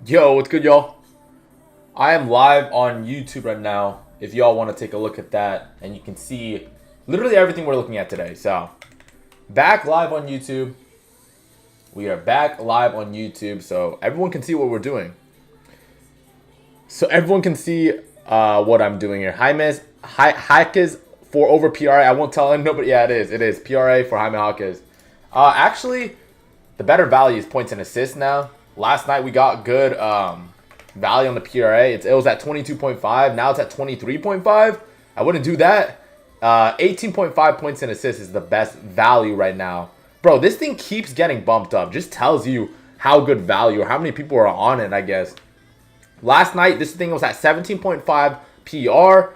Yo, what's good, y'all? I am live on YouTube right now. If y'all want to take a look at that, and you can see literally everything we're looking at today. So, back live on YouTube. We are back live on YouTube, so everyone can see what we're doing. So everyone can see what I'm doing here. Jaquez for over PRA. I won't tell him. Nobody. Yeah, it is. It is PRA for Jaime Jaquez. Actually, the better value is points and assists now. Last night we got good value on the PRA. It was at 22.5. Now it's at 23.5. I wouldn't do that. 18.5 points and assists is the best value right now. Bro, this thing keeps getting bumped up. Just tells you how good value or how many people are on it, I guess. Last night, this thing was at 17.5 PR.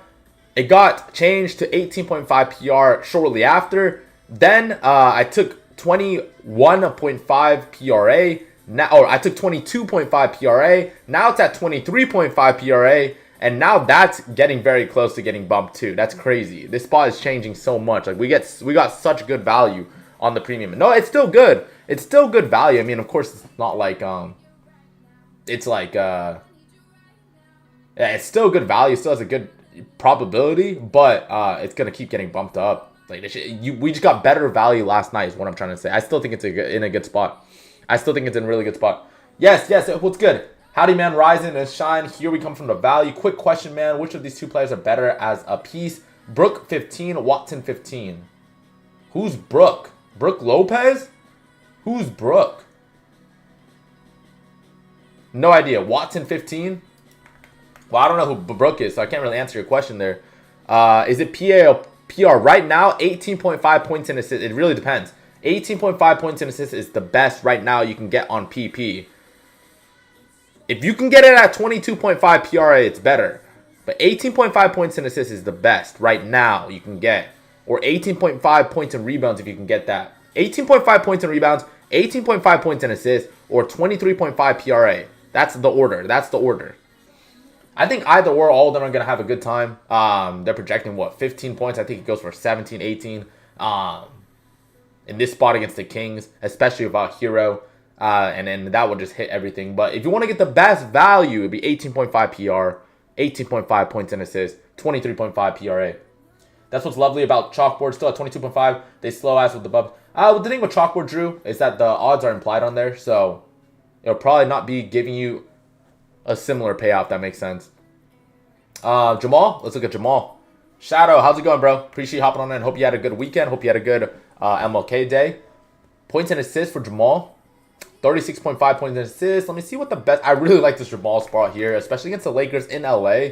It got changed to 18.5 PR shortly after. Then I took 21.5 PRA. Now, or I took 22.5 PRA. Now it's at 23.5 PRA. And now that's getting very close to getting bumped too. That's crazy. This spot is changing so much. Like we got such good value on the premium. No, it's still good. It's still good value. I mean, of course, it's not like it's like yeah, it's still good value. Still has a good probability, but it's gonna keep getting bumped up. Like we just got better value last night. Is what I'm trying to say. I still think it's in a good spot. I still think it's in a really good spot. Yes, what's good? Howdy, man. Rising and shine. Here we come from the value. Quick question, man. Which of these two players are better as a piece? Brook 15, Watson 15. Who's Brook? Brook Lopez? Who's Brook? No idea. Watson 15? Well, I don't know who Brook is, so I can't really answer your question there. Is it PA or PR? Right now, 18.5 points and assists. It really depends. 18.5 points and assists is the best right now you can get on PP. If you can get it at 22.5 PRA, it's better. But 18.5 points and assists is the best right now you can get. Or 18.5 points and rebounds if you can get that. 18.5 points and rebounds, 18.5 points and assists, or 23.5 PRA. That's the order. That's the order. I think either or, all of them are going to have a good time. They're projecting, what, 15 points? I think it goes for 17, 18. In this spot against the Kings, especially without Hero. And then that would just hit everything. But if you want to get the best value, it'd be 18.5 PR, 18.5 points and assists, 23.5 PRA. That's what's lovely about Chalkboard. Still at 22.5. They slow ass with the bubs. The thing with Chalkboard, Drew, is that the odds are implied on there. So it'll probably not be giving you a similar payout, if that makes sense. Jamal, let's look at Jamal. Shadow, how's it going, bro? Appreciate you hopping on in. Hope you had a good weekend. Hope you had a good MLK day. Points and assists for Jamal. 36.5 points and assists. Let me see what the best. I really like this Jamal spot here, especially against the Lakers in LA.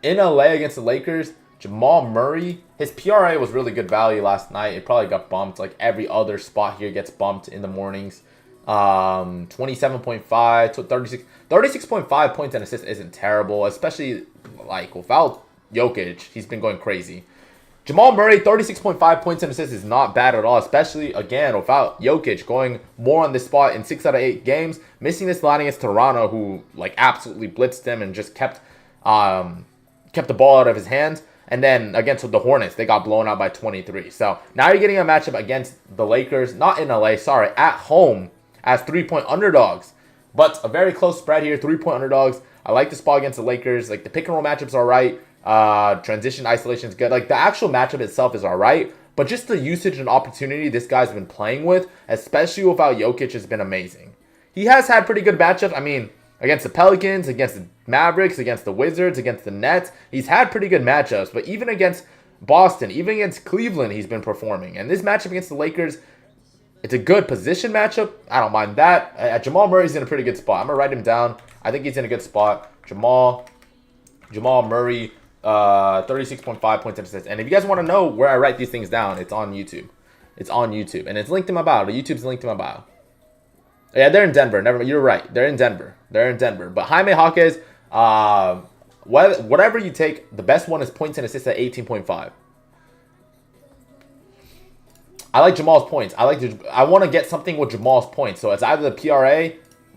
In LA against the Lakers, Jamal Murray. His PRA was really good value last night. It probably got bumped. Like every other spot here gets bumped in the mornings. 27.5 to 36. 36.5 points and assists isn't terrible, especially like without Jokic. He's been going crazy. Jamal Murray, 36.5 points and assists is not bad at all, especially, again, without Jokic going more on this spot in 6 out of 8 games. Missing this line against Toronto, who, like, absolutely blitzed him and just kept the ball out of his hands. And then against the Hornets, they got blown out by 23. So now you're getting a matchup against the Lakers, not in LA, sorry, at home as 3-point underdogs. But a very close spread here, 3-point underdogs. I like the spot against the Lakers. Like, the pick and roll matchups are right. Transition isolation is good. Like, the actual matchup itself is alright, but just the usage and opportunity this guy's been playing with, especially without Jokic, has been amazing. He has had pretty good matchups. I mean, against the Pelicans, against the Mavericks, against the Wizards, against the Nets, he's had pretty good matchups. But even against Boston, even against Cleveland, he's been performing. And this matchup against the Lakers, it's a good position matchup. I don't mind that. Jamal Murray's in a pretty good spot. I'm gonna write him down. I think he's in a good spot. Jamal Murray. 36.5 points and assists. And if you guys want to know where I write these things down, it's on YouTube. It's on YouTube. And it's linked in my bio. The YouTube's linked in my bio. Yeah, they're in Denver. Never, you're right. They're in Denver. But Jaime Jaquez, whatever you take, the best one is points and assists at 18.5. I like Jamal's points. I want to get something with Jamal's points. So it's either the PRA,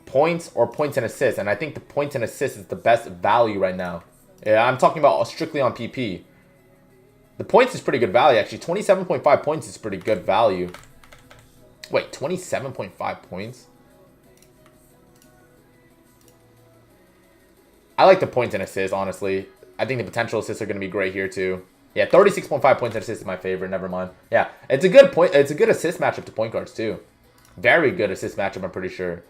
points, or points and assists. And I think the points and assists is the best value right now. Yeah, I'm talking about strictly on PP. The points is pretty good value, actually. 27.5 points is pretty good value. Wait, 27.5 points? I like the points and assists, honestly. I think the potential assists are going to be great here, too. Yeah, 36.5 points and assists is my favorite. Never mind. Yeah, it's a good point. It's a good assist matchup to point guards, too. Very good assist matchup, I'm pretty sure.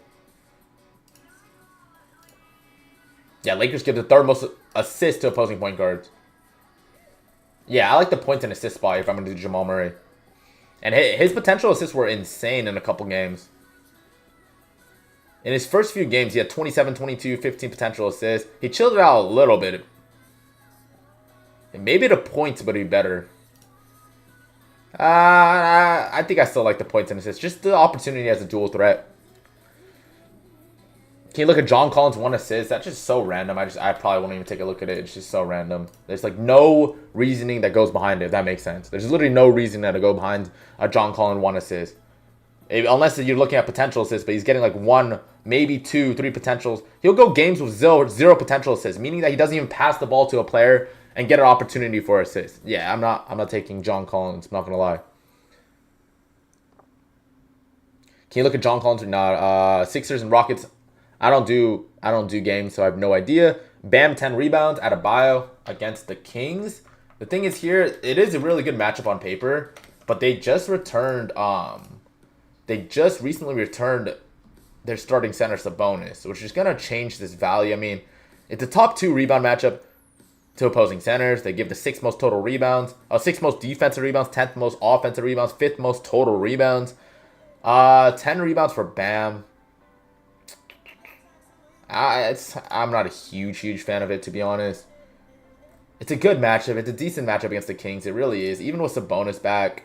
Yeah, Lakers give the third most assists to opposing point guards. Yeah, I like the points and assist spot if I'm going to do Jamal Murray. And his potential assists were insane in a couple games. In his first few games, he had 27, 22, 15 potential assists. He chilled it out a little bit. And maybe the points would be better. I think I still like the points and assists. Just the opportunity as a dual threat. Can you look at John Collins' 1 assist? That's just so random. I probably won't even take a look at it. It's just so random. There's like no reasoning that goes behind it, if that makes sense. There's literally no reason to go behind a John Collins 1 assist. Unless you're looking at potential assists, but he's getting like 1, maybe 2, 3 potentials. He'll go games with zero potential assists, meaning that he doesn't even pass the ball to a player and get an opportunity for assist. Yeah, I'm not taking John Collins. I'm not gonna lie. Can you look at John Collins or not? Sixers and Rockets. I don't do games, so I have no idea. Bam, 10 rebounds. Adebayo against the Kings. The thing is here, it is a really good matchup on paper, but they just returned. They just recently returned their starting center Sabonis, which is gonna change this value. I mean, it's a top 2 rebound matchup to opposing centers. They give the 6th most total rebounds, 6th most defensive rebounds, 10th most offensive rebounds, 5th most total rebounds. 10 rebounds for Bam. I'm not a huge fan of it, to be honest. It's a good matchup. It's a decent matchup against the Kings. It really is. Even with Sabonis back.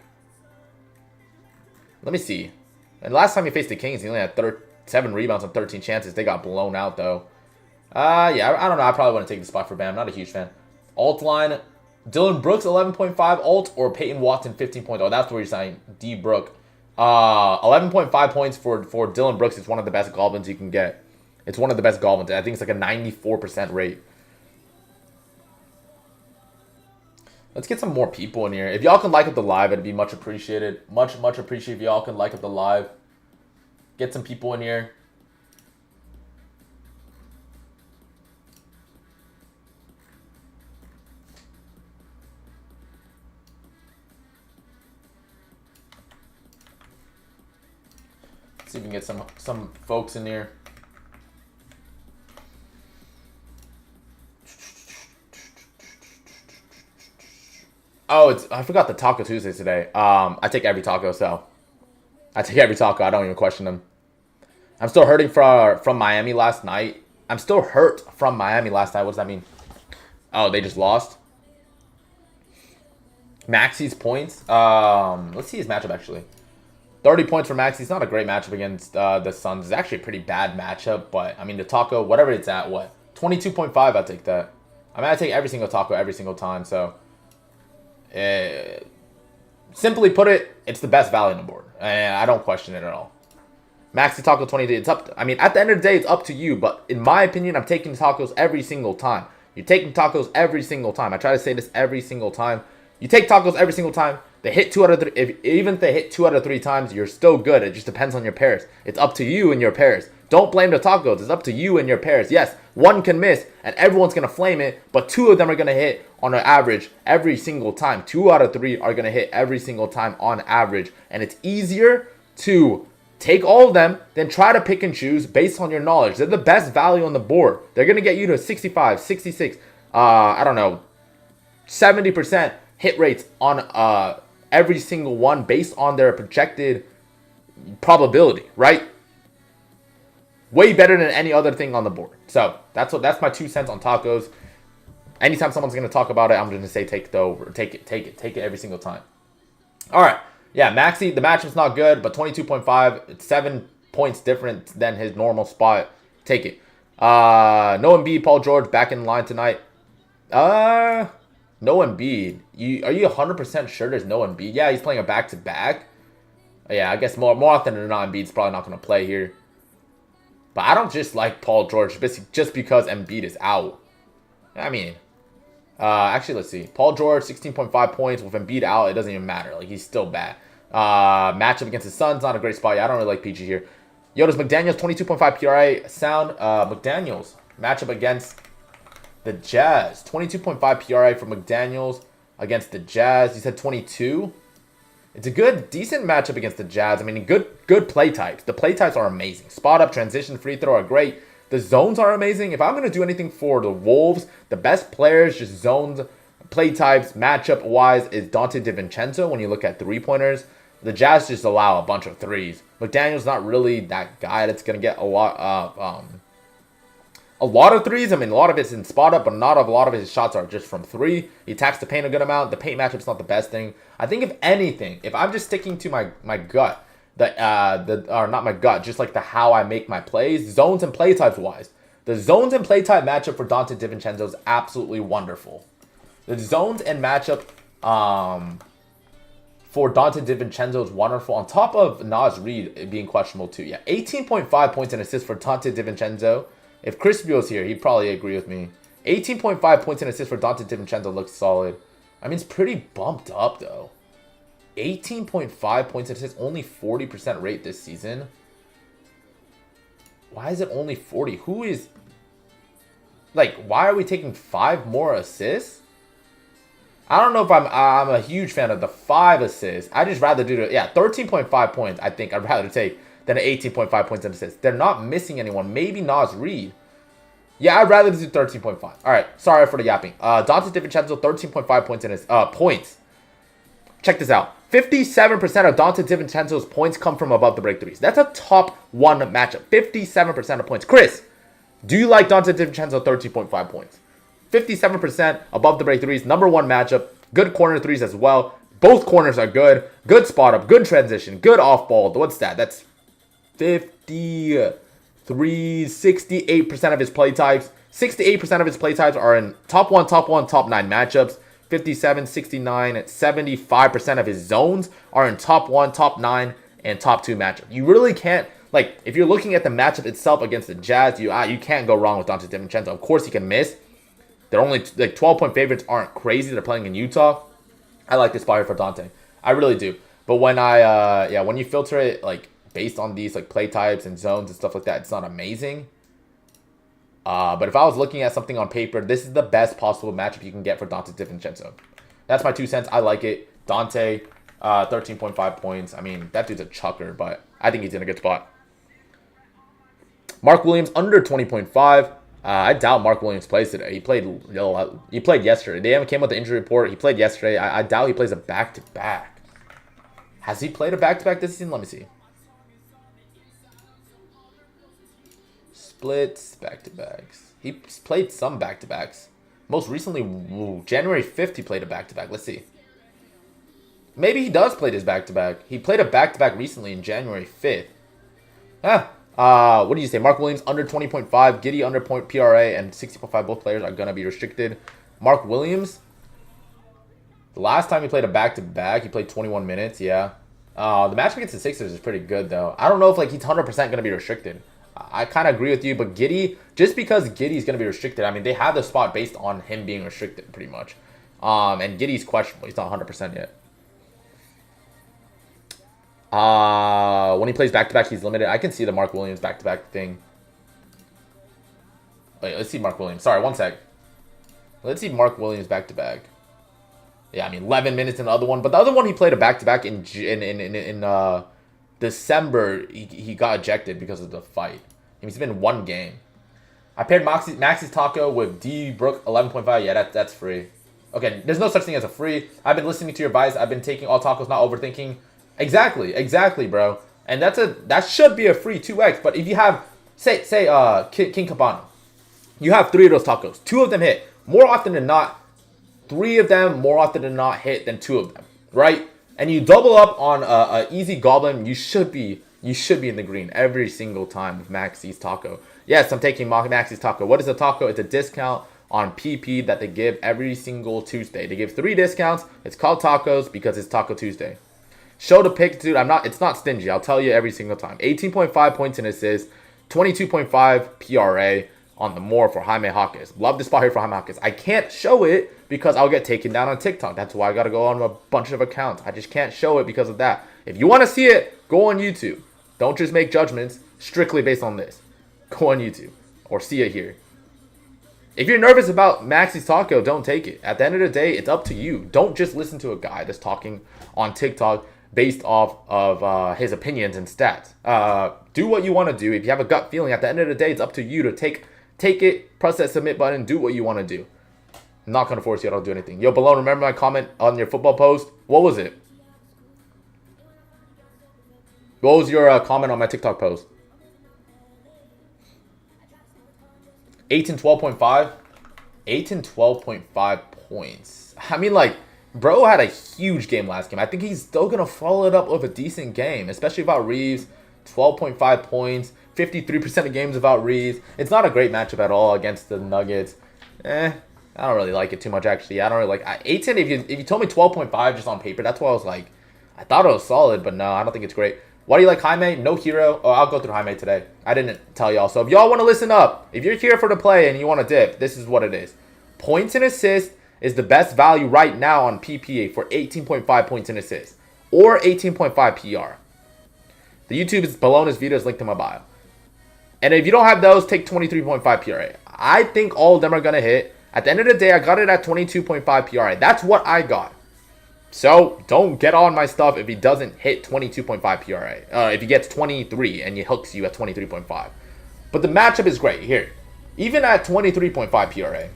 Let me see. And last time he faced the Kings, he only had 7 rebounds on 13 chances. They got blown out, though. Yeah, I don't know. I probably want to take the spot for Bam. Not a huge fan. Alt line. Dylan Brooks, 11.5 alt, or Peyton Watson, 15.0. Oh, that's where you're saying D. Brook. 11.5 points for Dylan Brooks is one of the best goblins you can get. It's one of the best goblins. I think it's like a 94% rate. Let's get some more people in here. If y'all can like up the live, it'd be much appreciated. Much appreciated if y'all can like up the live. Get some people in here. Let's see if we can get some folks in here. Oh, I forgot the Taco Tuesdays today. I take every taco, so I take every taco. I don't even question them. I'm still hurting from Miami last night. I'm still hurt from Miami last night. What does that mean? Oh, they just lost. Maxi's points. Let's see his matchup actually. 30 points for Maxi. It's not a great matchup against the Suns. It's actually a pretty bad matchup, but I mean the taco, whatever it's at, what 22.5. I'll take that. I mean I take every single taco every single time. So. Simply put it, it's the best value on the board, and I don't question it at all. Maxi Taco 20. It's up. I mean, at the end of the day, it's up to you. But in my opinion, I'm taking tacos every single time. You're taking tacos every single time. I try to say this every single time. You take tacos every single time. They hit 2 out of 3. Even if they hit 2 out of 3 times, you're still good. It just depends on your pairs. It's up to you and your pairs. Don't blame the tacos. It's up to you and your pairs. Yes, one can miss, and everyone's going to flame it, but 2 of them are going to hit on an average every single time. 2 out of 3 are going to hit every single time on average, and it's easier to take all of them than try to pick and choose based on your knowledge. They're the best value on the board. They're going to get you to 65, 66, I don't know, 70% hit rates on every single one based on their projected probability, right? Way better than any other thing on the board. So that's my 2 cents on tacos. Anytime someone's gonna talk about it, I'm gonna say take it every single time. All right, yeah, Maxi, the matchup's not good, but 22.5, it's 7 points different than his normal spot. Take it. No Embiid, Paul George back in line tonight. No Embiid. Are you 100% sure there's no Embiid? Yeah, he's playing a back-to-back. Yeah, I guess more often than not, Embiid's probably not gonna play here. But I don't just like Paul George just because Embiid is out. I mean, actually, let's see. Paul George, 16.5 points. With Embiid out, it doesn't even matter. Like, he's still bad. Matchup against the Suns, not a great spot. Yeah, I don't really like PG here. Yodas McDaniels, 22.5 PRA. Sound. McDaniels, matchup against The Jazz. 22.5 PRA for McDaniels against the Jazz. You said 22? It's a good, decent matchup against the Jazz. I mean, good play types. The play types are amazing. Spot up, transition, free throw are great. The zones are amazing. If I'm going to do anything for the Wolves, the best players, just zones, play types, matchup-wise, is Dante DiVincenzo when you look at three-pointers. The Jazz just allow a bunch of threes. McDaniel's not really that guy that's going to get a lot of threes. I mean, a lot of it's in spot up, but not a lot of his shots are just from three. He attacks the paint a good amount. The paint matchup's not the best thing. I think if anything, if I'm just sticking to my gut, or not my gut, just like the how I make my plays, zones and play types wise, the zones and play type matchup for Dante DiVincenzo is absolutely wonderful. The zones and matchup for Dante DiVincenzo is wonderful. On top of Naz Reid being questionable too. Yeah, 18.5 points and assists for Dante DiVincenzo. If Crispy was here, he'd probably agree with me. 18.5 points and assists for Dante DiVincenzo looks solid. I mean, it's pretty bumped up, though. 18.5 points and assists, only 40% rate this season. Why is it only 40? Who is... Like, why are we taking 5 more assists? I don't know if I'm a huge fan of the 5 assists. I just rather do the... Yeah, 13.5 points, I think I'd rather take than 18.5 points and assists. They're not missing anyone. Maybe Naz Reid. Yeah, I'd rather do 13.5. All right, sorry for the yapping. Dante DiVincenzo, 13.5 points in his points. Check this out. 57% of Dante DiVincenzo's points come from above the break threes. That's a top 1 matchup. 57% of points. Chris, do you like Dante DiVincenzo 13.5 points? 57% above the break threes. Number 1 matchup. Good corner threes as well. Both corners are good. Good spot up. Good transition. Good off ball. What's that? That's 68% of his play types. 68% of his play types are in top 1, top 9 matchups. 57, 69, 75% of his zones are in top 1, top 9, and top 2 matchups. You really can't, like, if you're looking at the matchup itself against the Jazz, you can't go wrong with Dante DiVincenzo. Of course, he can miss. They're only, like, 12-point favorites aren't crazy. They're playing in Utah. I like this spot here for Dante. I really do. But when when you filter it, like, based on these, like, play types and zones and stuff like that, it's not amazing. But if I was looking at something on paper, this is the best possible matchup you can get for Dante DiVincenzo. That's my 2 cents. I like it. Dante, 13.5 points. I mean, that dude's a chucker, but I think he's in a good spot. Mark Williams, under 20.5. I doubt Mark Williams plays today. He played yesterday. They haven't came with the injury report. He played yesterday. I doubt he plays a back-to-back. Has he played a back-to-back this season? Let me see. Splits, back-to-backs. He played some back-to-backs. Most recently, January 5th, he played a back-to-back. Let's see. Maybe he does play his back-to-back. He played a back-to-back recently in January 5th. What do you say? Mark Williams, under 20.5. Giddy, under point PRA, and 60.5. Both players are going to be restricted. Mark Williams, the last time he played a back-to-back, he played 21 minutes, yeah. The match against the Sixers is pretty good, though. I don't know if, like, he's 100% going to be restricted. I kind of agree with you, but Giddy, just because Giddy's going to be restricted, I mean, they have the spot based on him being restricted, pretty much. And Giddy's questionable. He's not 100% yet. When he plays back-to-back, he's limited. I can see the Mark Williams back-to-back thing. Wait, let's see Mark Williams. Sorry, one sec. Let's see Mark Williams back-to-back. Yeah, I mean, 11 minutes in the other one. But the other one, he played a back-to-back in December. He got ejected because of the fight. He's been one game. I paired Max's Taco with D Brook 11.5. Yeah, that's free. Okay, there's no such thing as a free. I've been listening to your advice. I've been taking all tacos, not overthinking. Exactly, bro. And that should be a free 2x. But if you have, say King Cabana, you have 3 of those tacos. 2 of them hit. More often than not, 3 of them more often than not hit than 2 of them, right? And you double up on a easy goblin, you should be in the green every single time with Maxie's Taco. Yes, I'm taking Maxie's Taco. What is a taco? It's a discount on PP that they give every single Tuesday. They give 3 discounts. It's called tacos because it's Taco Tuesday. Show the pick, dude. It's not stingy. I'll tell you every single time. 18.5 points in assists, 22.5 PRA on the more for Jaime Jaquez. Love the spot here for Jaime Jaquez. I can't show it because I'll get taken down on TikTok. That's why I got to go on a bunch of accounts. I just can't show it because of that. If you want to see it, go on YouTube. Don't just make judgments strictly based on this. Go on YouTube or see it here. If you're nervous about Maxi's taco, don't take it. At the end of the day, it's up to you. Don't just listen to a guy that's talking on TikTok based off of his opinions and stats. Do what you want to do. If you have a gut feeling, at the end of the day, it's up to you to take it, press that submit button, do what you want to do. I'm not going to force you to do anything. Yo, Balone, remember my comment on your football post? What was it? What was your comment on my TikTok post? 8 and 12.5? 8 and 12.5 points. I mean, like, bro had a huge game last game. I think he's still going to follow it up with a decent game, especially without Reeves. 12.5 points, 53% of games without Reeves. It's not a great matchup at all against the Nuggets. I don't really like it too much, actually. I don't really like 8-10. If you told me 12.5 just on paper, that's why I was like, I thought it was solid, but no, I don't think it's great. Why do you like Jaime? No hero. Oh, I'll go through Jaime today. I didn't tell y'all. So if y'all want to listen up, if you're here for the play and you want to dip, this is what it is. Points and assists is the best value right now on PPA for 18.5 points and assists or 18.5 PR. The YouTube is Balonesvida is linked to my bio. And if you don't have those, take 23.5 PRA. I think all of them are going to hit. At the end of the day, I got it at 22.5 PRA. That's what I got. So don't get on my stuff if he doesn't hit 22.5 PRA. If he gets 23 and he hooks you at 23.5. But the matchup is great. Here, even at 23.5 PRA,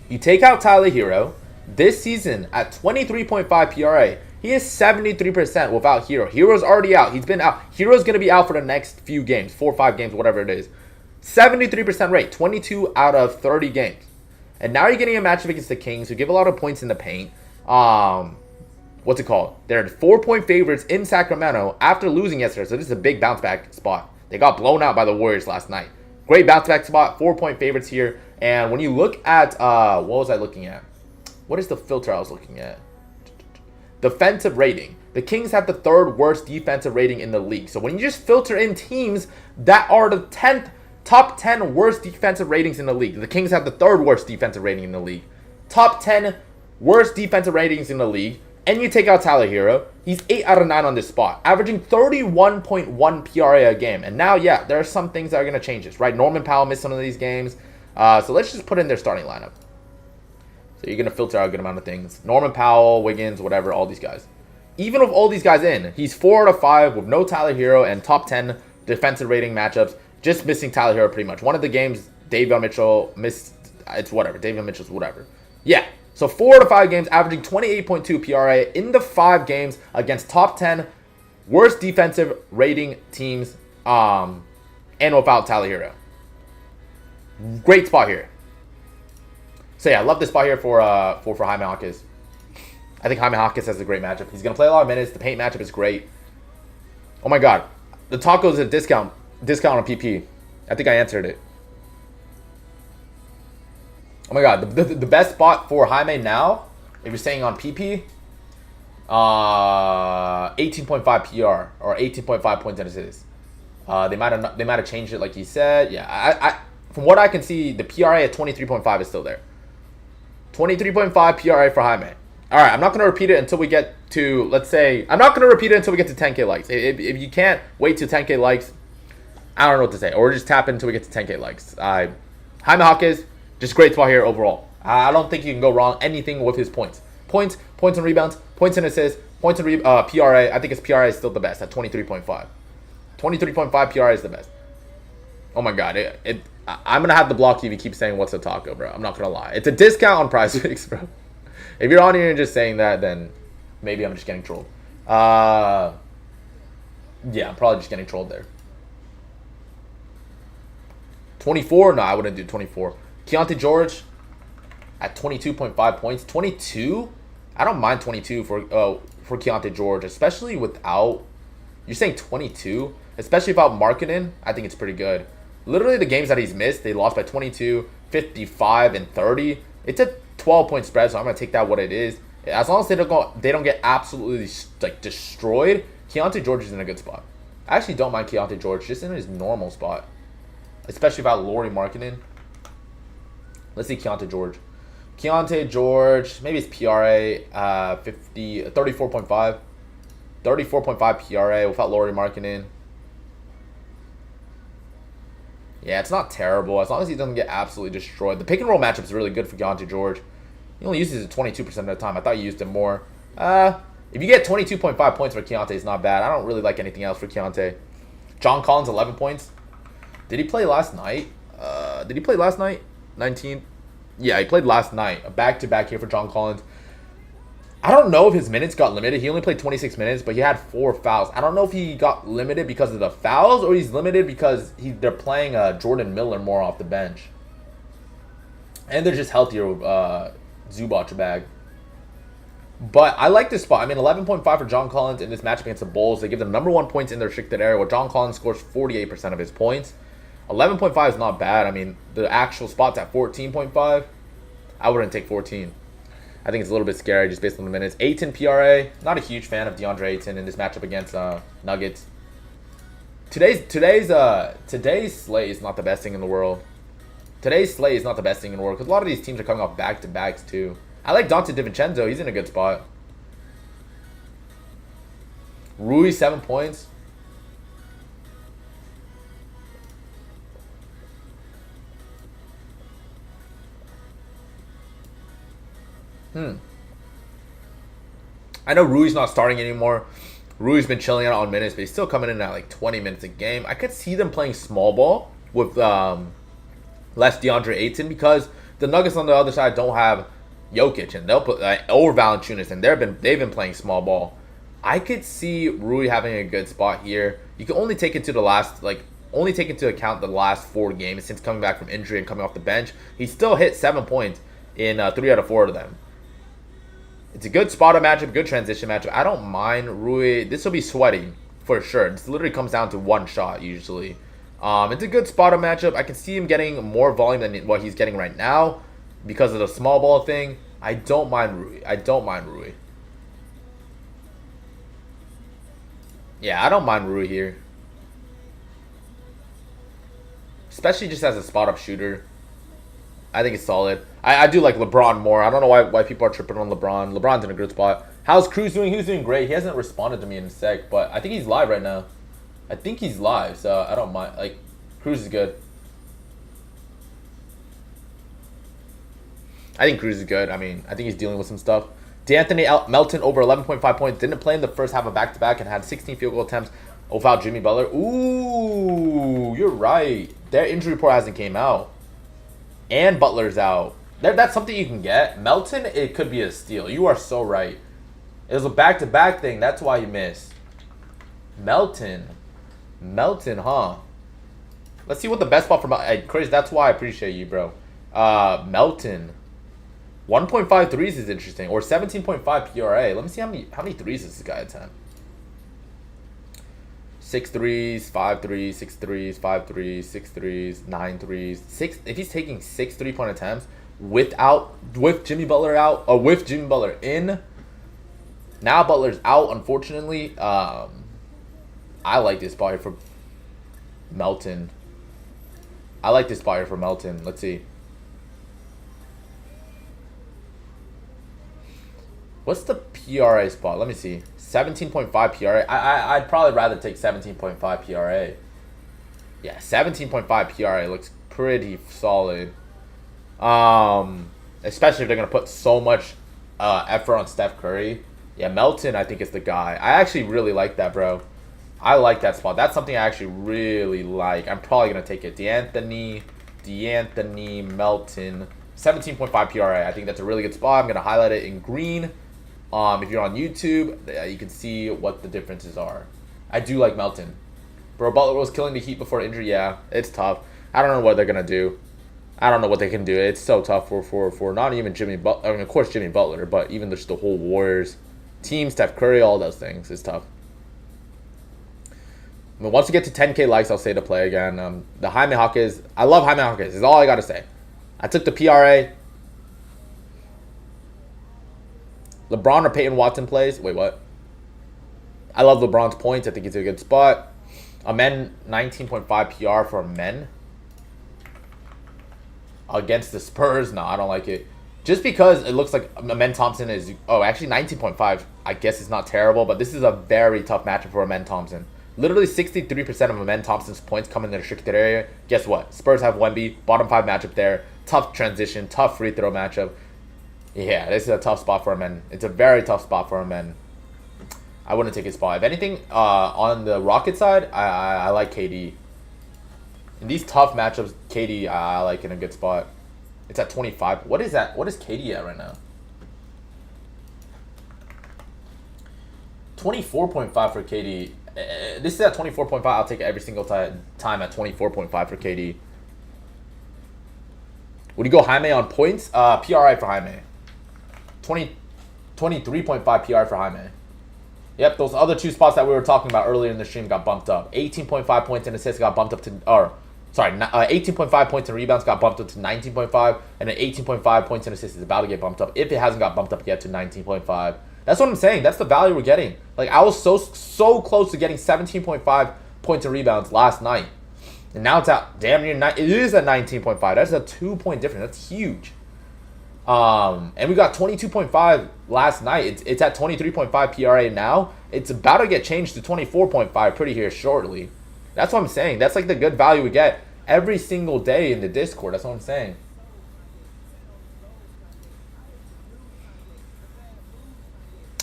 you take out Tyler Hero. This season at 23.5 PRA, he is 73% without Hero. Hero's already out. He's been out. Hero's going to be out for the next few games, 4 or 5 games, whatever it is. 73% rate, 22 out of 30 games. And now you're getting a matchup against the Kings, who give a lot of points in the paint. What's it called? They're 4-point favorites in Sacramento after losing yesterday. So this is a big bounce back spot. They got blown out by the Warriors last night. Great bounce back spot. 4-point favorites here. And when you look at, what was I looking at? What is the filter I was looking at? Defensive rating. The Kings have the 3rd worst defensive rating in the league. So when you just filter in teams that are the top 10 worst defensive ratings in the league. The Kings have the 3rd worst defensive rating in the league. Top 10 worst defensive ratings in the league. And you take out Tyler Hero. He's 8 out of 9 on this spot, averaging 31.1 PRA a game. And now, yeah, there are some things that are going to change this, right? Norman Powell missed some of these games. So let's just put in their starting lineup. So you're going to filter out a good amount of things. Norman Powell, Wiggins, whatever, all these guys. Even with all these guys in, he's 4 out of 5 with no Tyler Hero and top 10 defensive rating matchups. Just missing Tyler Hero pretty much. One of the games, Davion Mitchell missed. It's whatever. Davion Mitchell's whatever. Yeah. So 4 out of 5 games, averaging 28.2 PRA in the 5 games against top 10 worst defensive rating teams and without Tyler Hero. Great spot here. So yeah, I love this spot here for Jaime Hawkins. I think Jaime Hawkins has a great matchup. He's going to play a lot of minutes. The paint matchup is great. Oh my God. The taco is a discount on PP. I think I answered it. Oh my God, the best spot for Jaime now, if you're saying on PP, 18.5 PR or 18.5 points and assists. They might have changed it like you said. Yeah, I from what I can see, the PRA at 23.5 is still there. 23.5 PRA for Jaime. All right, I'm not going to repeat it until we get to, let's say, I'm not going to repeat it until we get to 10K likes. If you can't wait to 10K likes, I don't know what to say. Or just tap in until we get to 10K likes. Jaime Hawkins. Just great spot here overall. I don't think you can go wrong anything with his points. Points and rebounds, points and assists, points and PRA. I think his PRA is still the best at 23.5. 23.5 PRA is the best. Oh my God. I'm going to have to block you if you keep saying what's a taco, bro. I'm not going to lie. It's a discount on Prize Picks, bro. If you're on here and just saying that, then maybe I'm just getting trolled. Yeah, I'm probably just getting trolled there. 24? No, I wouldn't do 24. Keontae George at 22.5 points. 22? I don't mind 22 for Keontae George, especially without... You're saying 22? Especially without Markkanen, I think it's pretty good. Literally the games that he's missed, they lost by 22, 55, and 30. It's a 12-point spread, so I'm going to take that what it is. As long as they don't get absolutely like destroyed, Keontae George is in a good spot. I actually don't mind Keontae George, just in his normal spot. Especially without Lauri Markkanen. Let's see Keontae George. Keontae George, maybe it's PRA 34.5. 34.5 PRA without Lauri Markkanen. Yeah, it's not terrible as long as he doesn't get absolutely destroyed. The pick and roll matchup is really good for Keontae George. He only uses it 22% of the time. I thought you used it more. If you get 22.5 points for Keontae, it's not bad. I don't really like anything else for Keontae. John Collins, 11 points. Did he play last night? Did he play last night? 19? Yeah, he played last night. A back-to-back here for John Collins. I don't know if his minutes got limited. He only played 26 minutes, but he had 4 fouls. I don't know if he got limited because of the fouls or he's limited because they're playing Jordan Miller more off the bench. And they're just healthier with Zubac bag. But I like this spot. I mean, 11.5 for John Collins in this matchup against the Bulls. They give them number 1 points in their restricted area, where John Collins scores 48% of his points. 11.5 is not bad. I mean, the actual spot's at 14.5. I wouldn't take 14. I think it's a little bit scary just based on the minutes. Ayton PRA. Not a huge fan of DeAndre Ayton in this matchup against Nuggets. Today's slate is not the best thing in the world. Today's slate is not the best thing in the world because a lot of these teams are coming off back-to-backs too. I like Dante DiVincenzo. He's in a good spot. Rui, 7 points. I know Rui's not starting anymore. Rui's been chilling out on minutes, but he's still coming in at like 20 minutes a game. I could see them playing small ball with less DeAndre Ayton because the Nuggets on the other side don't have Jokic, and they'll put or Valanciunas, and they've been playing small ball. I could see Rui having a good spot here. You can only take into account the last 4 games since coming back from injury and coming off the bench. He still hit 7 points in 3 out of 4 of them. It's a good spotter matchup, good transition matchup. I don't mind Rui. This will be sweaty for sure. This literally comes down to 1 shot usually. It's a good spotter matchup. I can see him getting more volume than what he's getting right now because of the small ball thing. I don't mind Rui. Yeah, I don't mind Rui here. Especially just as a spot-up shooter. I think it's solid. I do like LeBron more. I don't know why people are tripping on LeBron. LeBron's in a good spot. How's Cruz doing? He's doing great. He hasn't responded to me in a sec, but I think he's live right now. I think he's live, so I don't mind. Like, Cruz is good. I think Cruz is good. I mean, I think he's dealing with some stuff. D'Anthony Melton over 11.5 points. Didn't play in the first half of back-to-back and had 16 field goal attempts without Jimmy Butler. Ooh, you're right. Their injury report hasn't came out. And Butler's out. That's something you can get. Melton, it could be a steal. You are so right. It was a back-to-back thing. That's why you missed. Melton, huh? Let's see what the best spot for Melton. Chris, that's why I appreciate you, bro. Melton. 1.5 threes is interesting. Or 17.5 PRA. Let me see how many threes does this guy attempt. 6 threes, 5 threes, 6 threes, 5 threes, 6 threes, 9 threes. If he's taking 6 3-point attempts with Jimmy Butler out, or with Jimmy Butler in. Now Butler's out, unfortunately. I like this spot here for Melton. Let's see. What's the PRA spot? Let me see. 17.5 PRA. I'd probably rather take 17.5 PRA. Yeah, 17.5 PRA looks pretty solid. Especially if they're going to put so much effort on Steph Curry. Yeah, Melton, I think, is the guy. I actually really like that, bro. I like that spot. That's something I actually really like. I'm probably going to take it. D'Anthony Melton. 17.5 PRA. I think that's a really good spot. I'm going to highlight it in green. If you're on YouTube, you can see what the differences are. I do like Melton. Bro, Butler was killing the Heat before injury. Yeah, it's tough. I don't know what they're going to do. I don't know what they can do. It's so tough for not even Jimmy Butler. I mean, of course, Jimmy Butler, but even just the whole Warriors team, Steph Curry, all those things. It's tough. I mean, once we get to 10K likes, I'll say to play again. The Jaime Jaquez. I love Jaime Jaquez. Is all I got to say. I took the PRA. LeBron or Peyton Watson plays. Wait, what? I love LeBron's points. I think he's a good spot. Amen, 19.5 PR for men. Against the Spurs. No, I don't like it. Just because it looks like Amen Thompson is... Oh, actually 19.5. I guess it's not terrible, but this is a very tough matchup for Amen Thompson. Literally 63% of Amen Thompson's points come in the restricted area. Guess what? Spurs have Wemby. Bottom 5 matchup there. Tough transition. Tough free throw matchup. Yeah, this is a tough spot for Amen. It's a very tough spot for Amen. I wouldn't take his spot. If anything, on the Rocket side, I like KD. In these tough matchups, KD I like in a good spot. It's at 25. What is that? What is KD at right now? 24.5 for KD. This is at 24.5. I'll take it every single time at 24.5 for KD. Would you go Jaime on points? PRI for Jaime. 23.5 PRI for Jaime. Yep, those other two spots that we were talking about earlier in the stream got bumped up. 18.5 points and assists got bumped up to, 18.5 points and rebounds got bumped up to 19.5, and then 18.5 points and assists is about to get bumped up, if it hasn't got bumped up yet, to 19.5. That's what I'm saying. That's the value we're getting. Like, I was so close to getting 17.5 points and rebounds last night. And now it's at damn near 9. It is at 19.5. That's a 2-point difference. That's huge. And we got 22.5 last night. It's at 23.5 PRA now. It's about to get changed to 24.5 pretty here shortly. That's what I'm saying. That's like the good value we get every single day in the Discord. That's what I'm saying.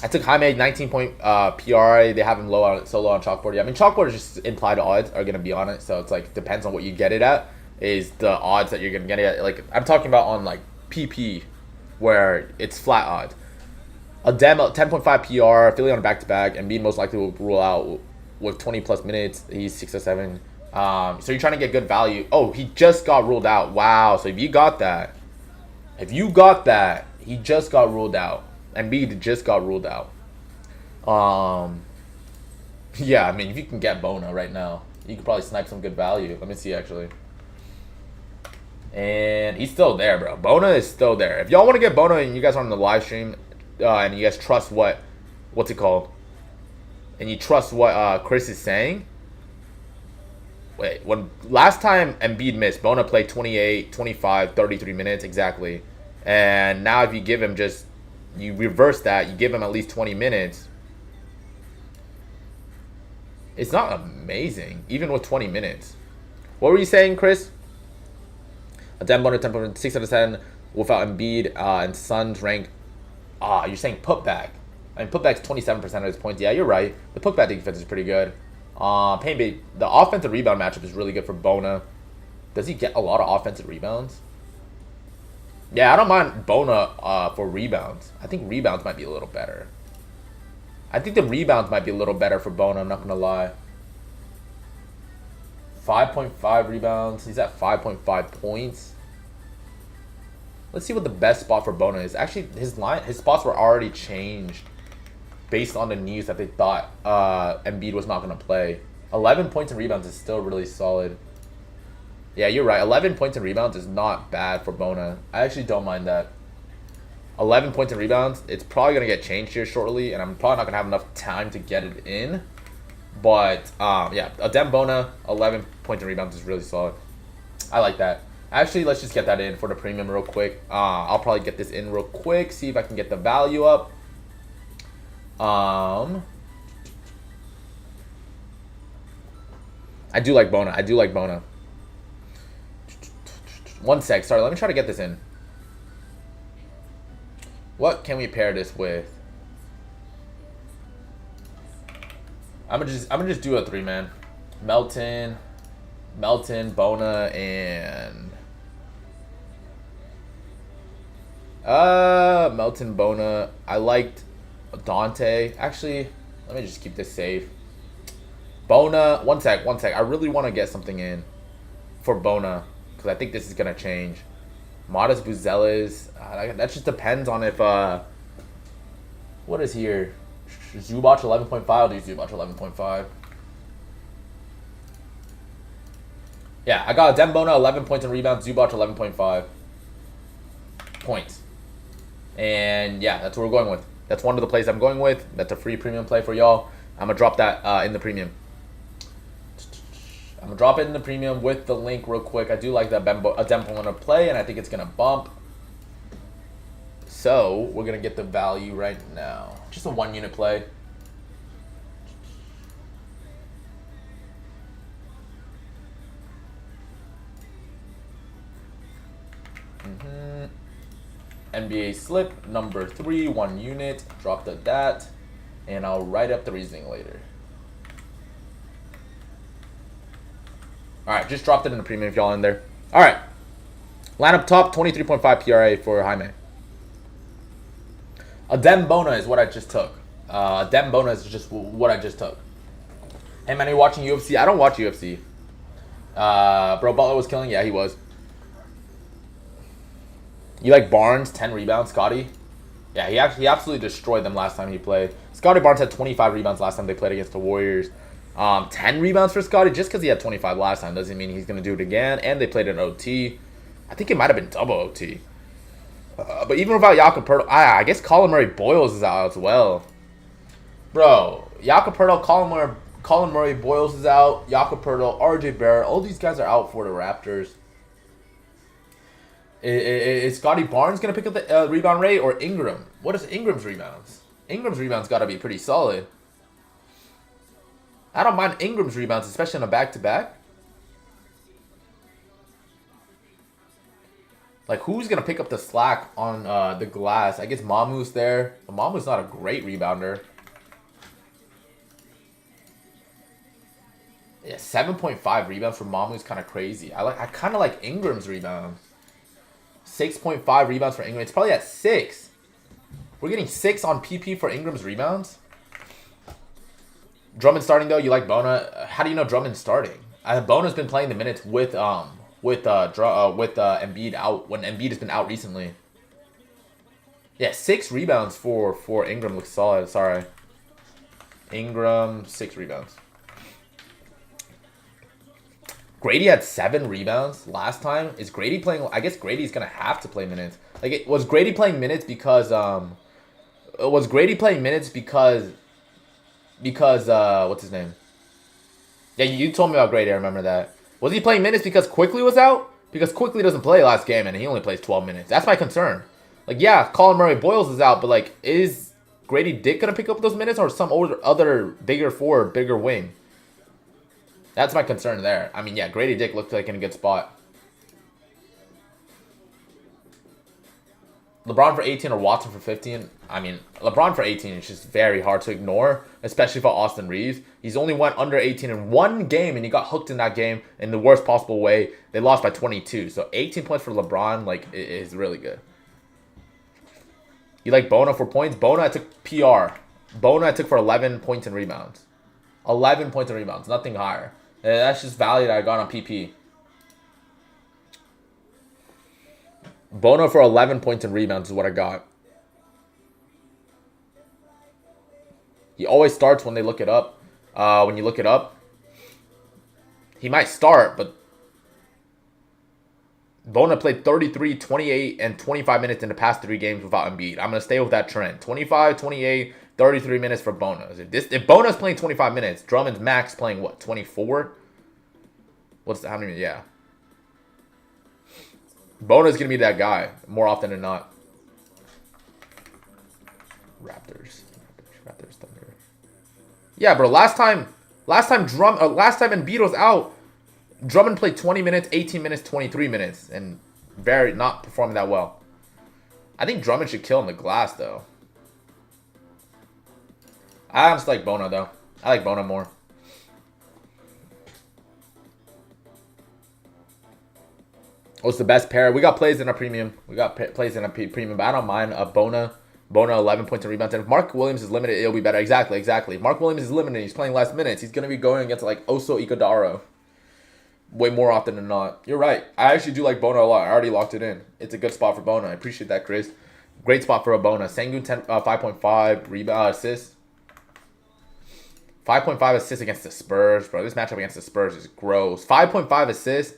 I took Jaime 19-point PRA. They have him low on chalkboard. Yeah, I mean, chalkboard is just implied odds are gonna be on it, so it's like depends on what you get it at. Is the odds that you're gonna get it at? Like, I'm talking about on like PP, where it's flat odds. A demo 10.5 PR, Philly on a back-to-back, and Embiid most likely will rule out with 20 plus minutes. He's 6 or 7. So you're trying to get good value. Oh, he just got ruled out. Wow. So if you got that, he just got ruled out. Embiid just got ruled out. Yeah, I mean, if you can get Bona right now, you could probably snipe some good value. Let me see, actually. And he's still there, bro. Bona is still there. If y'all want to get Bona and you guys are on the live stream, and you guys trust what's it called? And you trust what Chris is saying. Wait, when last time Embiid missed, Bona played 28, 25, 33 minutes exactly. And now if you give him you reverse that, you give him at least 20 minutes. It's not amazing, even with 20 minutes. What were you saying, Chris? A damn Bona 10.6 out of 10 without Embiid and Suns rank. You're saying putback. I mean, putback's 27% of his points. Yeah, you're right. The putback defense is pretty good. The offensive rebound matchup is really good for Bona. Does he get a lot of offensive rebounds? Yeah, I don't mind Bona for rebounds. I think rebounds might be a little better. I think the rebounds might be a little better for Bona, I'm not going to lie. 5.5 rebounds. He's at 5.5 points. Let's see what the best spot for Bona is. Actually, his spots were already changed based on the news that they thought Embiid was not going to play. 11 points and rebounds is still really solid. Yeah, you're right. 11 points and rebounds is not bad for Bona. I actually don't mind that. 11 points and rebounds. It's probably going to get changed here shortly, and I'm probably not going to have enough time to get it in. But, yeah, Adem Bona, 11 points and rebounds is really solid. I like that. Actually, let's just get that in for the premium real quick. I'll probably get this in real quick, see if I can get the value up. I do like Bona. One sec. Sorry, let me try to get this in. What can we pair this with? I'm gonna just do a 3-man. Melton, Bona, and Melton, Bona. I liked Dante. Actually, let me just keep this safe. Bona, one sec. I really want to get something in for Bona because I think this is gonna change. Modest Buzelis. That just depends on if what is here? Zubac 11.5. I'll do Zubac 11.5. Yeah, I got Dembona 11 points and rebounds. Zubac 11.5 points. And yeah, that's what we're going with. That's one of the plays I'm going with. That's a free premium play for y'all. I'm gonna drop that in the premium. I'm gonna drop it in the premium with the link real quick. I do like that Dembona play, and I think it's gonna bump. So we're gonna get the value right now. Just a 1-unit play. NBA slip number 3, 1 unit. Dropped at that. And I'll write up the reasoning later. Alright, just dropped it in the premium if y'all in there. Alright. Lineup top, 23.5 PRA for Jaime. A Dem Bona is what I just took. Dem Bona is just what I just took. Hey man, are you watching UFC? I don't watch UFC. Bro, Butler was killing? Yeah, he was. You like Barnes, 10 rebounds, Scotty? Yeah, he absolutely destroyed them last time he played. Scotty Barnes had 25 rebounds last time they played against the Warriors. 10 rebounds for Scotty. Just because he had 25 last time doesn't mean he's going to do it again. And they played an OT. I think it might have been double OT. But even without Jakob Poeltl, I guess Colin Murray Boyles is out as well. Bro, Jakob Poeltl, Colin Murray Boyles is out. Jakob Poeltl, RJ Barrett, all these guys are out for the Raptors. Is Scotty Barnes going to pick up the rebound rate or Ingram? What is Ingram's rebounds? Ingram's rebounds got to be pretty solid. I don't mind Ingram's rebounds, especially on a back-to-back. Like, who's going to pick up the slack on the glass? I guess Mamu's there. But Mamu's not a great rebounder. Yeah, 7.5 rebounds for Mamu is kind of crazy. I kind of like Ingram's rebounds. 6.5 rebounds for Ingram. It's probably at 6. We're getting 6 on PP for Ingram's rebounds. Drummond starting though. You like Bona? How do you know Drummond's starting? Bona's been playing the minutes with Embiid out when Embiid has been out recently. Yeah, 6 rebounds for Ingram looks solid. Sorry, Ingram 6 rebounds. Grady had 7 rebounds last time. Is Grady playing? I guess Grady's gonna have to play minutes. Like, was Grady playing minutes because what's his name? Yeah, you told me about Grady. I remember that. Was he playing minutes because Quickly was out? Because Quickly doesn't play last game and he only plays 12 minutes. That's my concern. Like, yeah, Colin Murray Boyles is out, but like, is Grady Dick gonna pick up those minutes or some other bigger forward, bigger wing? That's my concern there. I mean, yeah, Grady Dick looked like in a good spot. LeBron for 18 or Watson for 15. I mean, LeBron for 18 is just very hard to ignore, especially for Austin Reeves. He's only went under 18 in one game, and he got hooked in that game in the worst possible way. They lost by 22. So 18 points for LeBron, like, is really good. You like Bona for points? Bona, I took PR. Bona, I took for 11 points and rebounds. 11 points and rebounds, nothing higher. That's just value that I got on PP. Bona for 11 points and rebounds is what I got. He always starts when they look it up. When you look it up, he might start, but Bona played 33, 28, and 25 minutes in the past 3 games without Embiid. I'm going to stay with that trend. 25, 28, 33 minutes for Bona. If Bona's playing 25 minutes, Drummond's max playing what, 24? How many? Yeah. Bona's going to be that guy more often than not. Raptors, Thunder. Yeah, bro. Last time Embiid was out, Drummond played 20 minutes, 18 minutes, 23 minutes, and not performing that well. I think Drummond should kill in the glass though. I just like Bona though. I like Bona more. What's the best pair? We got plays in our premium. But I don't mind a Bona 11 points and rebounds. And if Mark Williams is limited, it'll be better. Exactly. If Mark Williams is limited, he's playing less minutes, he's going to be going against like Oso Ikadaro way more often than not. You're right. I actually do like Bona a lot. I already locked it in. It's a good spot for Bona. I appreciate that, Chris. Great spot for a Bona. Sengun 5.5 rebound assists. 5.5 assists against the Spurs, bro. This matchup against the Spurs is gross. 5.5 assists.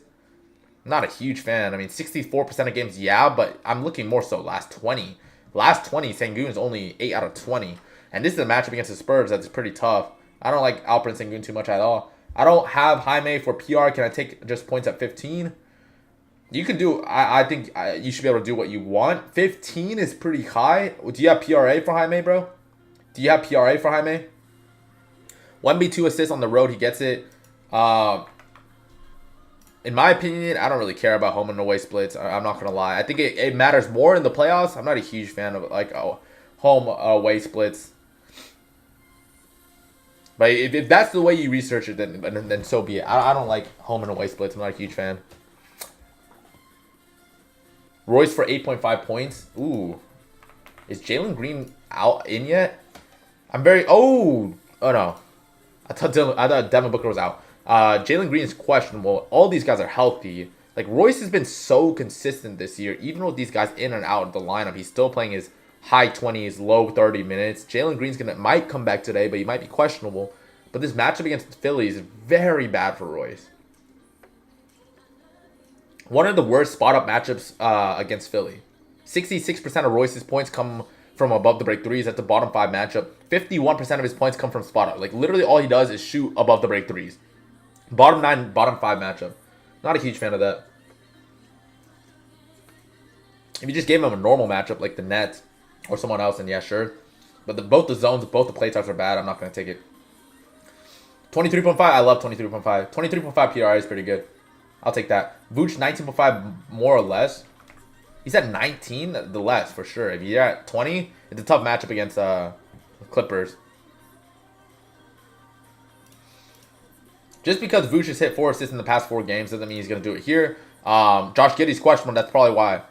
Not a huge fan. I mean, 64% of games, yeah, but I'm looking more so last 20. Last 20, Sengun is only 8 out of 20. And this is a matchup against the Spurs that's pretty tough. I don't like Alperen Sengun too much at all. I don't have Jaime for PR. Can I take just points at 15? You can do, I think you should be able to do what you want. 15 is pretty high. Do you have PRA for Jaime, bro? Do you have PRA for Jaime? 1B2 assists on the road. He gets it. in my opinion, I don't really care about home and away splits. I'm not gonna lie. I think it matters more in the playoffs. I'm not a huge fan of like home away splits. But if that's the way you research it, then so be it. I don't like home and away splits. I'm not a huge fan. Royce for 8.5 points. Ooh. Is Jalen Green in yet? I'm very... Oh no. I thought Devin Booker was out. Jalen Green is questionable. All these guys are healthy. Like, Royce has been so consistent this year. Even with these guys in and out of the lineup, he's still playing his high 20s, low 30 minutes. Jalen Green's might come back today, but he might be questionable. But this matchup against the Phillies is very bad for Royce. One of the worst spot-up matchups against Philly. 66% of Royce's points come from above the break threes. That's the bottom 5 matchup. 51% of his points come from spot-up. Like, literally all he does is shoot above the break threes. Bottom 9, bottom 5 matchup. Not a huge fan of that. If you just gave him a normal matchup like the Nets or someone else, then yeah, sure. But both the zones, both the play types are bad. I'm not going to take it. 23.5. I love 23.5. 23.5 PRI is pretty good. I'll take that. Vooch 19.5 more or less. He's at 19, the less for sure. If you're at 20, it's a tough matchup against Clippers. Just because Vooch has hit 4 assists in the past 4 games doesn't mean he's going to do it here. Josh Giddey's questionable. That's probably why.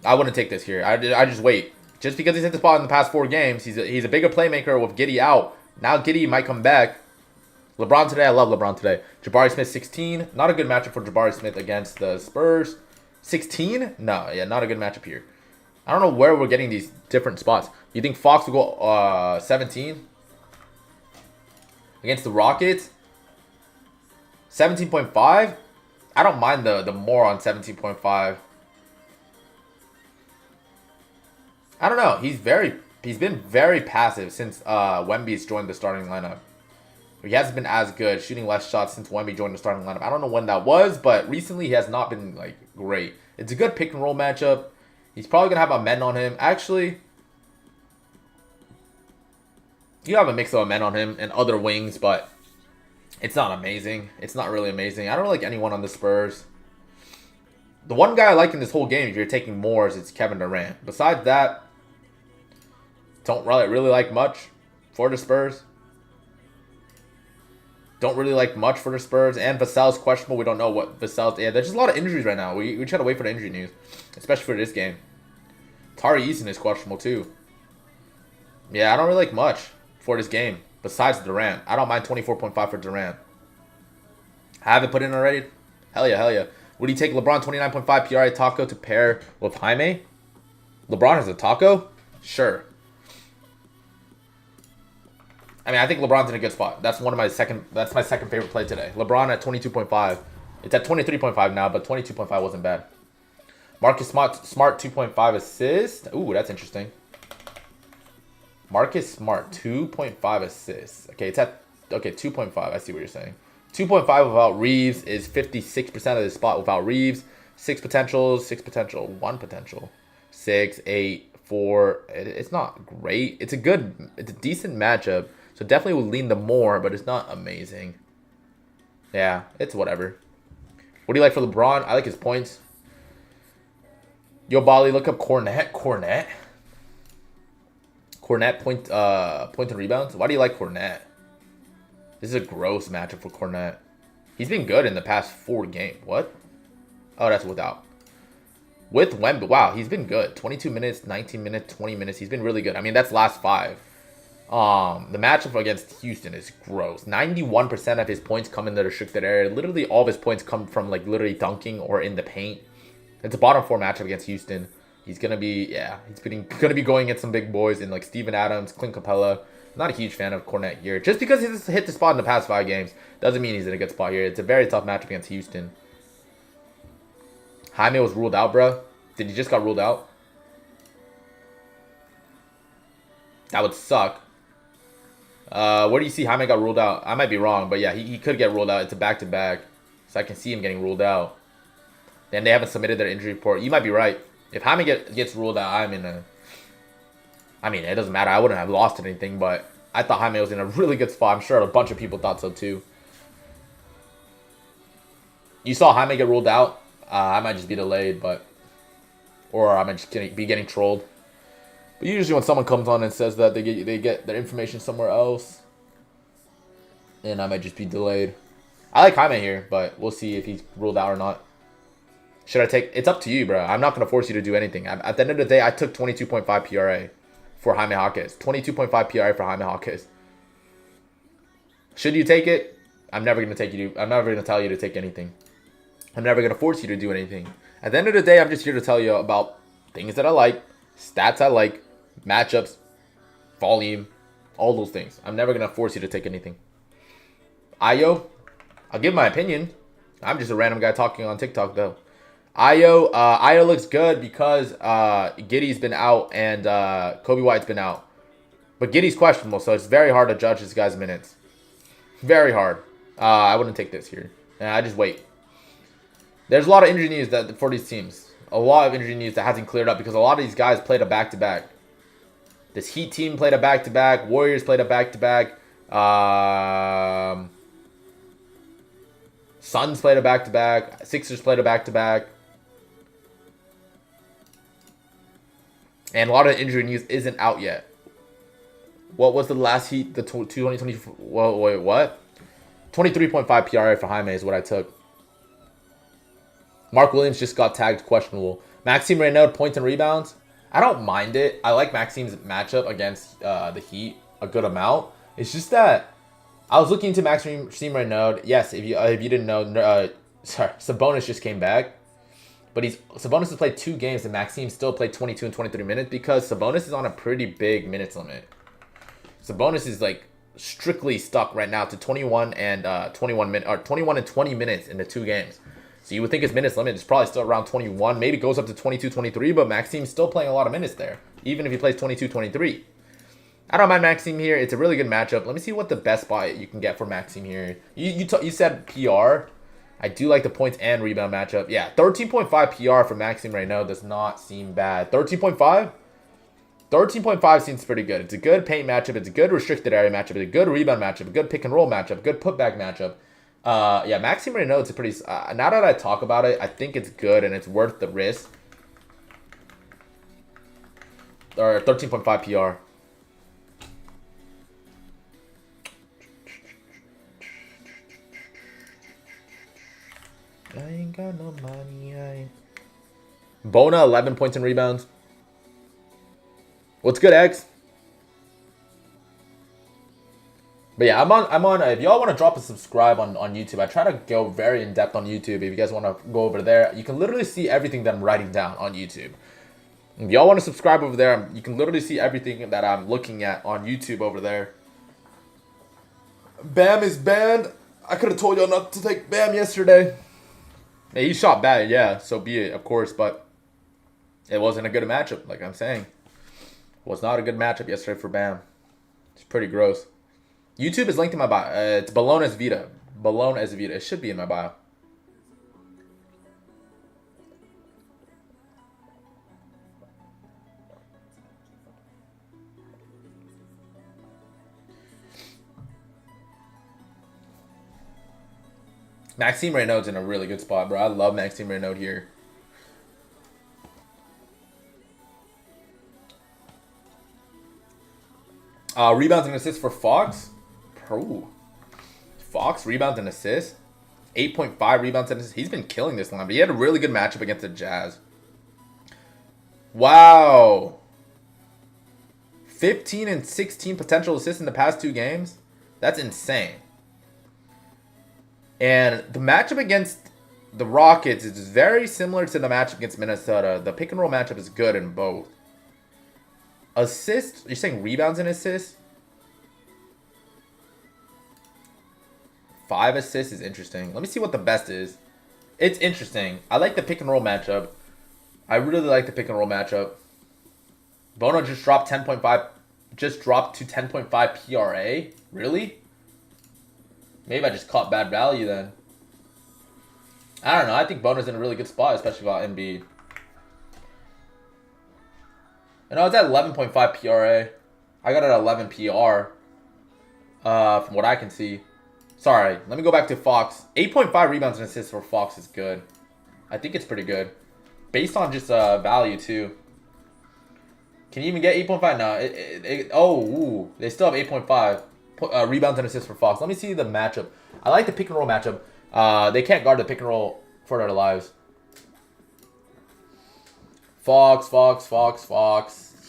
I wouldn't take this here. I just wait. Just because he's hit the spot in the past 4 games, he's a bigger playmaker with Giddey out. Now Giddey might come back. LeBron today, I love LeBron today. Jabari Smith, 16. Not a good matchup for Jabari Smith against the Spurs. 16? No, yeah, not a good matchup here. I don't know where we're getting these different spots. You think Fox will go 17? Against the Rockets? 17.5? I don't mind the more on 17.5. I don't know. He's been very passive since Wemby's joined the starting lineup. He hasn't been as good, shooting less shots since Wemby joined the starting lineup. I don't know when that was, but recently he has not been like great. It's a good pick and roll matchup. He's probably gonna have a men on him. Actually, you have a mix of a men on him and other wings, but it's not amazing. It's not really amazing. I don't like anyone on the Spurs. The one guy I like in this whole game, if you're taking more, is it's Kevin Durant. Besides that, don't really like much for the Spurs. Don't really like much for the Spurs. And Vassell's questionable. We don't know what Vassell's... Yeah, there's just a lot of injuries right now. We try to wait for the injury news. Especially for this game. Tari Eason is questionable too. Yeah, I don't really like much for this game. Besides Durant. I don't mind 24.5 for Durant. I haven't put in already? Hell yeah, hell yeah. Would you take LeBron 29.5 PRI Taco to pair with Jaime? LeBron has a Taco? Sure. I mean, I think LeBron's in a good spot. That's my second favorite play today. LeBron at 22.5. It's at 23.5 now, but 22.5 wasn't bad. Marcus Smart 2.5 assists. Ooh, that's interesting. Marcus Smart 2.5 assists. Okay, it's at 2.5. I see what you're saying. 2.5 without Reeves is 56% of the spot without Reeves. 6 potentials, 1 potential. 6, 8, 4. It's not great. It's a decent matchup. So definitely would lean the more, but it's not amazing. Yeah, it's whatever. What do you like for LeBron? I like his points. Yo, Bali, look up Cornet. Cornet point and rebounds. Why do you like Cornet? This is a gross matchup for Cornet. He's been good in the past 4 games. What? Oh, that's without. With Wemby, wow, he's been good. 22 minutes, 19 minutes, 20 minutes. He's been really good. I mean, that's last 5. The matchup against Houston is gross. 91% of his points come in the restricted area. Literally all of his points come from like literally dunking or in the paint. It's a bottom 4 matchup against Houston. He's gonna be gonna be going at some big boys in like Steven Adams, Clint Capella. Not a huge fan of Cornet here. Just because he's hit the spot in the past 5 games doesn't mean he's in a good spot here. It's a very tough matchup against Houston. Jaime was ruled out, bro. Did he just got ruled out? That would suck. Where do you see Jaime got ruled out? I might be wrong, but yeah, he could get ruled out. It's a back-to-back, so I can see him getting ruled out. And they haven't submitted their injury report. You might be right. If Jaime gets ruled out, I'm in a... I mean, it doesn't matter. I wouldn't have lost anything, but I thought Jaime was in a really good spot. I'm sure a bunch of people thought so too. You saw Jaime get ruled out. I might just be delayed, or I might just be getting trolled. But usually when someone comes on and says that they get their information somewhere else, and I might just be delayed. I like Jaime here, but we'll see if he's ruled out or not. Should I take... It's up to you, bro. I'm not going to force you to do anything. At the end of the day, I took 22.5 PRA for Jaime Jaquez. 22.5 PRA for Jaime Jaquez. Should you take it? I'm never going to tell you to take anything. I'm never going to force you to do anything. At the end of the day, I'm just here to tell you about things that I like, stats I like, matchups, volume, all those things. I'm never going to force you to take anything. Ayo, I'll give my opinion. I'm just a random guy talking on TikTok, though. Ayo looks good because Giddey's been out and Kobe White's been out. But Giddey's questionable, so it's very hard to judge this guy's minutes. Very hard. I wouldn't take this here. I just wait. There's a lot of injury news for these teams. A lot of injury news that hasn't cleared up because a lot of these guys played a back-to-back. This Heat team played a back-to-back. Warriors played a back-to-back. Suns played a back-to-back. Sixers played a back-to-back. And a lot of injury news isn't out yet. What was the last Heat? The 2024... Wait, what? 23.5 PRA for Jaime is what I took. Mark Williams just got tagged questionable. Maxime Reynaud, points and rebounds. I don't mind it. I like Maxime's matchup against the Heat a good amount. It's just that I was looking into Maxime Reynaud. Yes, if you didn't know, Sabonis just came back. But Sabonis has played 2 games and Maxime still played 22 and 23 minutes because Sabonis is on a pretty big minutes limit. Sabonis is like strictly stuck right now to 21 and 21 and 20 minutes in the 2 games. So you would think his minutes limit is probably still around 21. Maybe goes up to 22, 23, but Maxime's still playing a lot of minutes there, even if he plays 22, 23. I don't mind Maxime here. It's a really good matchup. Let me see what the best spot you can get for Maxime here. You said PR. I do like the points and rebound matchup. Yeah, 13.5 PR for Maxime right now does not seem bad. 13.5? 13.5 seems pretty good. It's a good paint matchup. It's a good restricted area matchup. It's a good rebound matchup. A good pick and roll matchup. A good putback matchup. Yeah, Maxime Reynaud, it's a pretty... now that I talk about it, I think it's good and it's worth the risk. Or 13.5 PR. I ain't got no money. Bona, 11 points and rebounds. What's good, X? But yeah, I'm on. If y'all want to drop a subscribe on YouTube, I try to go very in depth on YouTube. If you guys want to go over there, you can literally see everything that I'm writing down on YouTube. If y'all want to subscribe over there, you can literally see everything that I'm looking at on YouTube over there. Bam is banned. I could have told y'all not to take Bam yesterday. Yeah, he shot bad, yeah, so be it, of course, but it wasn't a good matchup, like I'm saying. It was not a good matchup yesterday for Bam. It's pretty gross. YouTube is linked in my bio. It's Balonesvida. Balonesvida. It should be in my bio. Maxime Reynaud's in a really good spot, bro. I love Maxime Reynaud here. Rebounds and assists for Fox. Ooh. Fox, rebounds and assists. 8.5 rebounds and assists. He's been killing this line, but he had a really good matchup against the Jazz. Wow. 15 and 16 potential assists in the past 2 games. That's insane. And the matchup against the Rockets is very similar to the matchup against Minnesota. The pick and roll matchup is good in both. Assists? You're saying rebounds and assists? 5 assists is interesting. Let me see what the best is. It's interesting. I like the pick and roll matchup. I really like the pick and roll matchup. Bono just dropped 10.5. Just dropped to 10.5 PRA. Really? Maybe I just caught bad value then. I don't know. I think Bono's in a really good spot, especially without Embiid. And I was at 11.5 PRA. I got it at 11 PR. From what I can see. Sorry, let me go back to Fox. 8.5 rebounds and assists for Fox is good. I think it's pretty good. Based on just value, too. Can you even get 8.5? No. They still have 8.5 rebounds and assists for Fox. Let me see the matchup. I like the pick and roll matchup. They can't guard the pick and roll for their lives. Fox.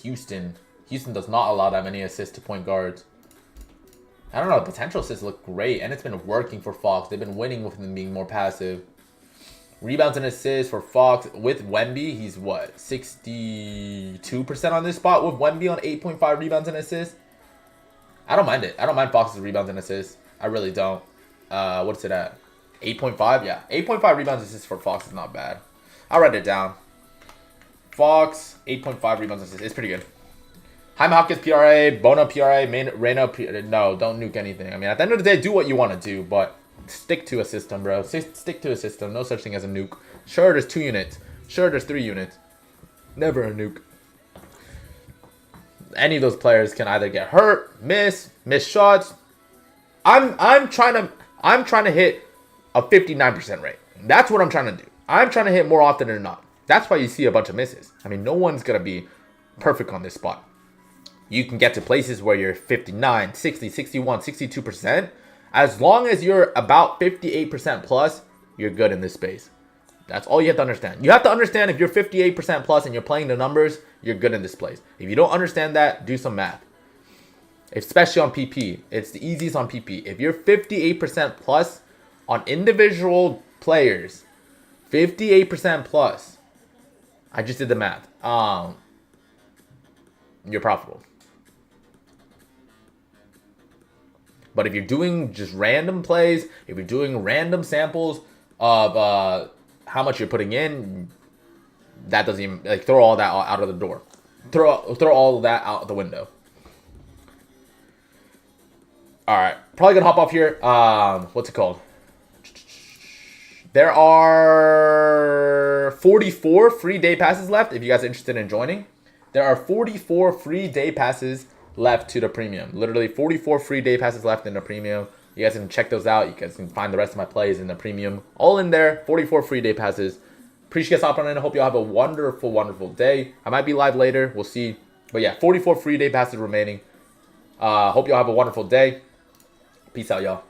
Houston. Houston does not allow that many assists to point guards. I don't know. The potential assists look great, and it's been working for Fox. They've been winning with them being more passive. Rebounds and assists for Fox with Wemby. He's what? 62% on this spot with Wemby on 8.5 rebounds and assists. I don't mind it. I don't mind Fox's rebounds and assists. I really don't. What's it at? 8.5? Yeah. 8.5 rebounds and assists for Fox is not bad. I'll write it down. Fox, 8.5 rebounds and assists. It's pretty good. Jaime Hawkins PRA, Bono PRA, Reyna PRA. No, don't nuke anything. I mean, at the end of the day, do what you want to do, but stick to a system, bro. Stick to a system. No such thing as a nuke. Sure, there's 2 units. Sure, there's 3 units. Never a nuke. Any of those players can either get hurt, miss shots. I'm trying to hit a 59% rate. That's what I'm trying to do. I'm trying to hit more often than not. That's why you see a bunch of misses. I mean, no one's gonna be perfect on this spot. You can get to places where you're 59, 60, 61, 62%. As long as you're about 58% plus, you're good in this space. That's all you have to understand. You have to understand if you're 58% plus and you're playing the numbers, you're good in this place. If you don't understand that, do some math. Especially on PP. It's the easiest on PP. If you're 58% plus on individual players, 58% plus, I just did the math. You're profitable. But if you're doing just random plays, if you're doing random samples of how much you're putting in, that doesn't even, like, throw all that out of the door. Throw all of that out the window. All right, probably gonna hop off here. What's it called? There are 44 free day passes left. If you guys are interested in joining, there are 44 free day passes left to the premium. Literally 44 free day passes left in the premium. You guys can check those out. You guys can find the rest of my plays in the premium. All in there. 44 free day passes. Appreciate you guys hopping in. I hope y'all have a wonderful, wonderful day. I might be live later. We'll see. But yeah, 44 free day passes remaining. Hope y'all have a wonderful day. Peace out, y'all.